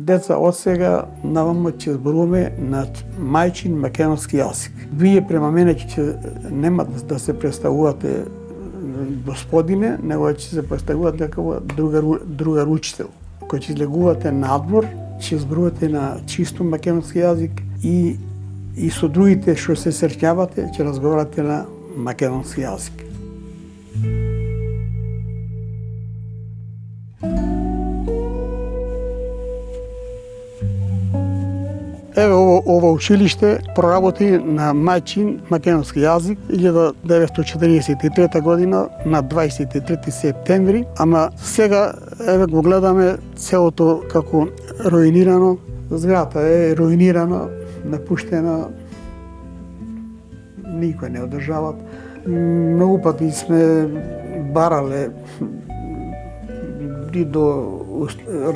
деца од сега навамо ќе зборуваме на мајчин македонски јазик. Вие према мене ќе нема да се представувате господине, него ќе се представувате како другар учител, кој ќе излегувате надвор, ќе зборувате на чисто македонски јазик и со другите што се среќавате, ќе разговарате на македонски јазик. Еве ова училиште проработи на мајчин македонски јазик 1943 година на 23 септември, ама сега еве го гледаме целото како руинирано. Зградата е руинирана, напуштена, никој не одржават. Многу пати сме барале и до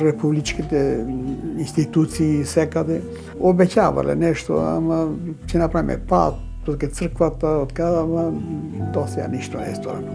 републичките институции секаде. Обеќавале нешто, ама ќе направиме пат, од црквата, од каде, ама до сега ништо не е сторено.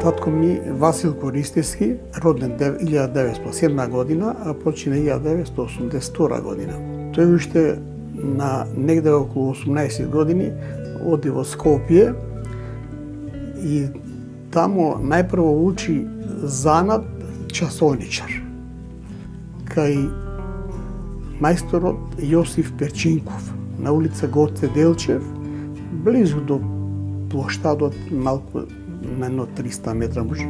Татко ми Васил Користевски, роден 1907 година, а почина 1982 година. Тој уште на негде околу 18 години оди во Скопје и таму најпрво учи занат часовничар кај мајсторот Јосиф Перчинков на улица Гоце Делчев, близу до плоштадот, малку на едно 300 метра може.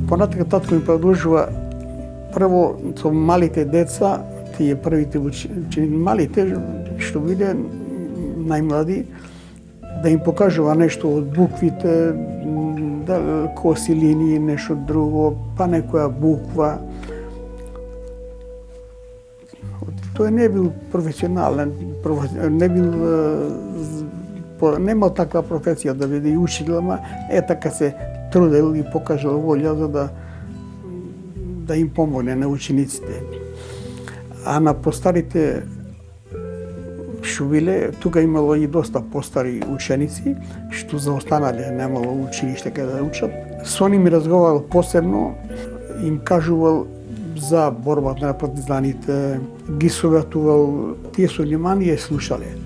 Понатака татко ми продолжува прво со малите деца, тие првите учени, малите што биде најмлади, да им покажува нешто од буквите, да коси линии, нешто друго, па некоја буква. Тој не бил професионален, немал таква професија да биде учител, ама така се трудел и покажал волја за да им помогне на учениците. А на постарите што биле, тука имало и доста постари ученици, што заостанале, немало училиште каде да учат. Со ними разговарал посебно, им кажувал за борбата на партизаните, ги советувал, тие со внимание слушале.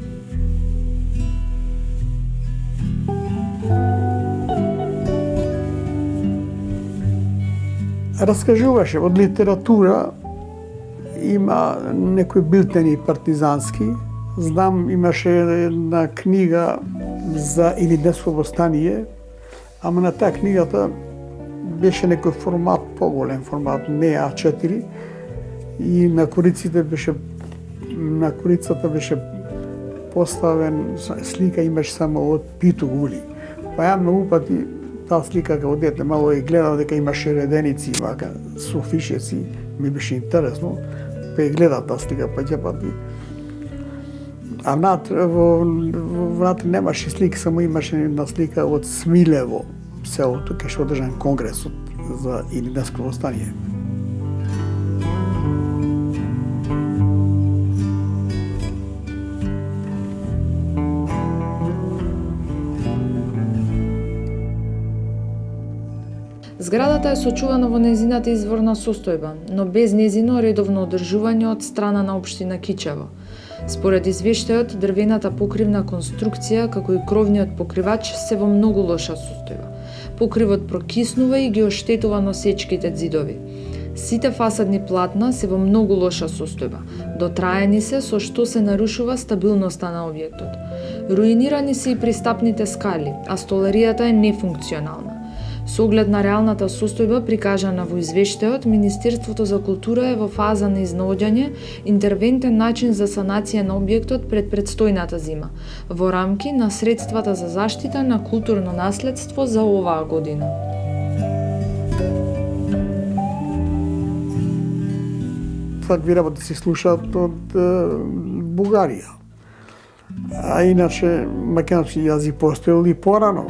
Раскажуваше од литература, има некои билтени партизански. Знам, имаше една книга за Илинденско восстание, ама на таа книгата беше некој формат, поголем формат, не А4, и на корицата беше поставен слика, имаш само од Пито Гули. Па ја многу пати таа слика како дете мало и гледав дека имаше реденици, вака, со фишеци, ми беше интересно, па ја гледав таа слика паѓа пати. А внатре немаше слики, само имаше една слика од Смилево, селото, кај што одржан конгресот за Илинденско восстание. Зградата е сочувана во нејзината изворна состојба, но без нејзино редовно одржување од страна на општина Кичево. Според извештајот, дрвената покривна конструкција, како и кровниот покривач, се во многу лоша состојба. Покривот прокиснува и ги оштетува носечките ѕидови. Сите фасадни платна се во многу лоша состојба. Дотраени се, со што се нарушува стабилноста на објектот. Руинирани се и пристапните скали, а столаријата е нефункционална. Со оглед на реалната состојба прикажана во извештајот, Министерството за култура е во фаза на изнаоѓање интервентен начин за санација на објектот пред предстојната зима, во рамки на средствата за заштита на културно наследство за оваа година. Такви работи се слушаат од Бугарија. А иначе македонски јазик постоел и порано.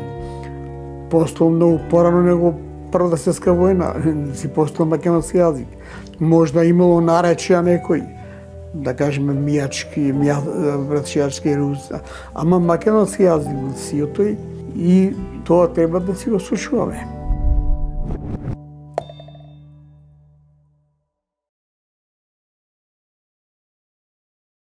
Постоел многу порано него Првата светска војна, си постоел македонски јазик. Можда имало наречија некои, да кажеме мијачки, врачијачки, руса. Ама македонски јазик си тој и тоа треба да си го слушуваме.